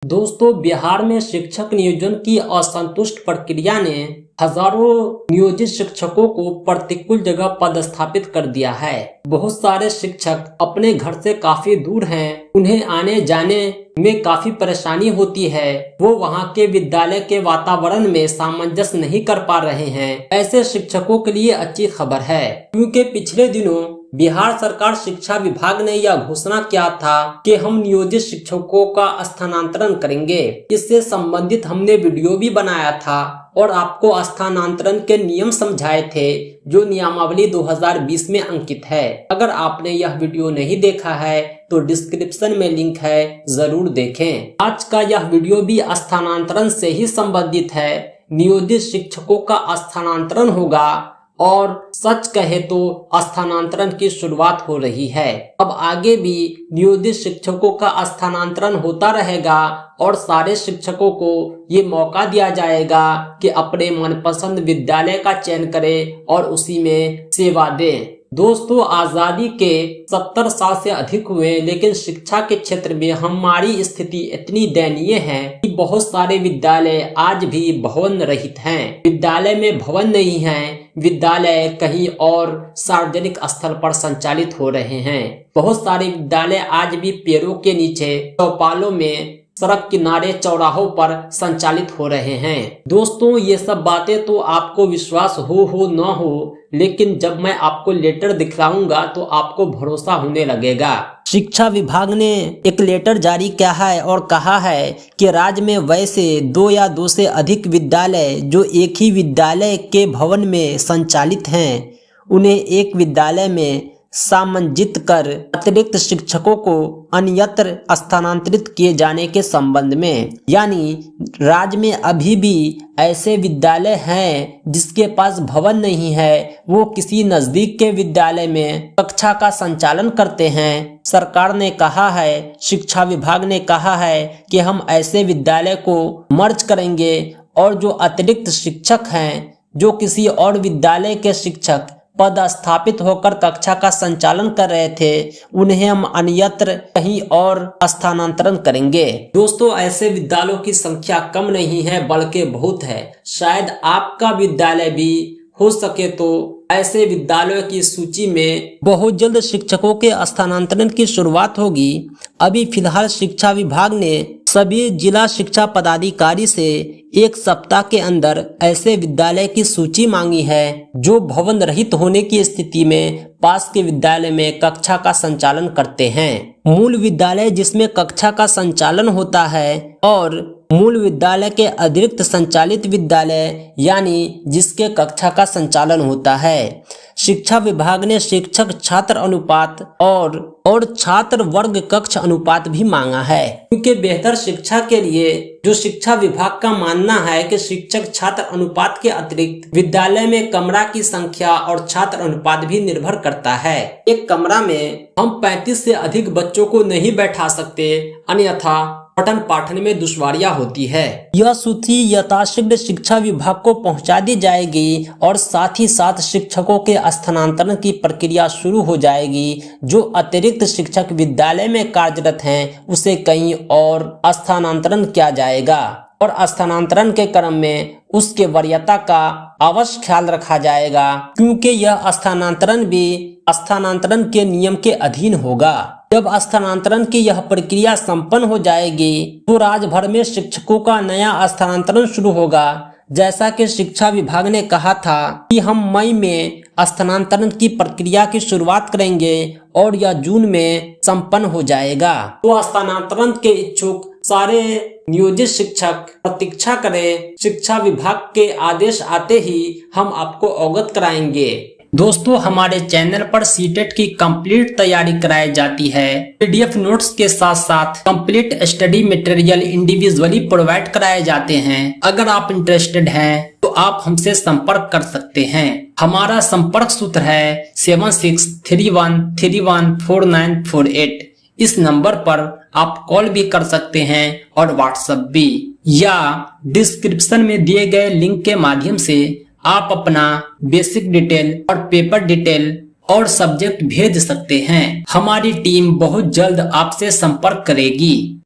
दोस्तों, बिहार में शिक्षक नियोजन की असंतुष्ट प्रक्रिया ने हजारों नियोजित शिक्षकों को प्रतिकूल जगह पदस्थापित कर दिया है। बहुत सारे शिक्षक अपने घर से काफी दूर हैं, उन्हें आने जाने में काफी परेशानी होती है। वो वहाँ के विद्यालय के वातावरण में सामंजस्य नहीं कर पा रहे हैं। ऐसे शिक्षकों के लिए अच्छी खबर है, क्योंकि पिछले दिनों बिहार सरकार शिक्षा विभाग ने यह घोषणा किया था कि हम नियोजित शिक्षकों का स्थानांतरण करेंगे। इससे संबंधित हमने वीडियो भी बनाया था और आपको स्थानांतरण के नियम समझाए थे, जो नियमावली 2020 में अंकित है। अगर आपने यह वीडियो नहीं देखा है तो डिस्क्रिप्शन में लिंक है, जरूर देखें। आज का यह वीडियो भी स्थानांतरण से ही संबंधित है। नियोजित शिक्षकों का स्थानांतरण होगा और सच कहे तो स्थानांतरण की शुरुआत हो रही है। अब आगे भी नियोजित शिक्षकों का स्थानांतरण होता रहेगा और सारे शिक्षकों को ये मौका दिया जाएगा कि अपने मनपसंद विद्यालय का चयन करें और उसी में सेवा दें। दोस्तों, आजादी के 70 साल से अधिक हुए, लेकिन शिक्षा के क्षेत्र में हमारी स्थिति इतनी दयनीय है कि बहुत सारे विद्यालय आज भी भवन रहित हैं। विद्यालय में भवन नहीं है, विद्यालय कहीं और सार्वजनिक स्थल पर संचालित हो रहे हैं। बहुत सारे विद्यालय आज भी पेड़ों के नीचे, चौपालों में, सड़क किनारे, चौराहों पर संचालित हो रहे हैं। दोस्तों, ये सब बातें तो आपको विश्वास हो न हो, लेकिन जब मैं आपको लेटर दिखलाऊंगा तो आपको भरोसा होने लगेगा। शिक्षा विभाग ने एक लेटर जारी किया है और कहा है कि राज्य में वैसे 2 या 2 से अधिक विद्यालय जो एक ही विद्यालय के भवन में संचालित हैं, उन्हें एक विद्यालय में सामंजित कर अतिरिक्त शिक्षकों को अन्यत्र स्थानांतरित किए जाने के संबंध में, यानी राज्य में अभी भी ऐसे विद्यालय हैं जिसके पास भवन नहीं है, वो किसी नजदीक के विद्यालय में कक्षा का संचालन करते हैं। सरकार ने कहा है, शिक्षा विभाग ने कहा है कि हम ऐसे विद्यालय को मर्ज करेंगे और जो अतिरिक्त शिक्षक हैं, जो किसी और विद्यालय के शिक्षक पदस्थापित होकर कक्षा का संचालन कर रहे थे, उन्हें हम अन्यत्र कहीं और स्थानांतरण करेंगे। दोस्तों, ऐसे विद्यालयों की संख्या कम नहीं है, बल्कि बहुत है। शायद आपका विद्यालय भी हो सके तो ऐसे विद्यालयों की सूची में बहुत जल्द शिक्षकों के स्थानांतरण की शुरुआत होगी। अभी फिलहाल शिक्षा विभाग ने सभी जिला शिक्षा पदाधिकारी से 1 सप्ताह के अंदर ऐसे विद्यालय की सूची मांगी है जो भवन रहित होने की स्थिति में पास के विद्यालय में कक्षा का संचालन करते हैं। मूल विद्यालय जिसमें कक्षा का संचालन होता है और मूल विद्यालय के अतिरिक्त संचालित विद्यालय, यानी जिसके कक्षा का संचालन होता है। शिक्षा विभाग ने शिक्षक छात्र अनुपात और छात्र वर्ग कक्ष अनुपात भी मांगा है, क्योंकि बेहतर शिक्षा के लिए जो शिक्षा विभाग का मानना है कि शिक्षक छात्र अनुपात के अतिरिक्त विद्यालय में कमरा की संख्या और छात्र अनुपात भी निर्भर करता है। एक कमरा में हम 35 से अधिक बच्चों को नहीं बैठा सकते, अन्यथा पठन पाठन में दुश्वारियां होती है। यह सूची यथाशीघ्र शिक्षा विभाग को पहुंचा दी जाएगी और साथ ही साथ शिक्षकों के स्थानांतरण की प्रक्रिया शुरू हो जाएगी। जो अतिरिक्त शिक्षक विद्यालय में कार्यरत हैं, उसे कहीं और स्थानांतरण किया जाएगा और स्थानांतरण के क्रम में उसके वरीयता का अवश्य ख्याल रखा जाएगा, क्योंकि यह स्थानांतरण भी स्थानांतरण के नियम के अधीन होगा। जब स्थानांतरण की यह प्रक्रिया संपन्न हो जाएगी तो राज्य भर में शिक्षकों का नया स्थानांतरण शुरू होगा। जैसा कि शिक्षा विभाग ने कहा था कि हम मई में स्थानांतरण की प्रक्रिया की शुरुआत करेंगे और यह जून में संपन्न हो जाएगा। तो स्थानांतरण के इच्छुक सारे नियोजित शिक्षक प्रतीक्षा करें। शिक्षा विभाग के आदेश आते ही हम आपको अवगत कराएंगे। दोस्तों, हमारे चैनल पर सीटेट की कंप्लीट तैयारी कराई जाती है। पीडीएफ नोट्स के साथ साथ complete study material individually provide कराए जाते हैं। अगर आप इंटरेस्टेड हैं तो आप हमसे संपर्क कर सकते हैं। हमारा संपर्क सूत्र है 7631314948। इस नंबर पर आप कॉल भी कर सकते हैं और व्हाट्सएप भी, या डिस्क्रिप्शन में दिए गए लिंक के माध्यम से आप अपना बेसिक डिटेल और पेपर डिटेल और सब्जेक्ट भेज सकते हैं। हमारी टीम बहुत जल्द आपसे संपर्क करेगी।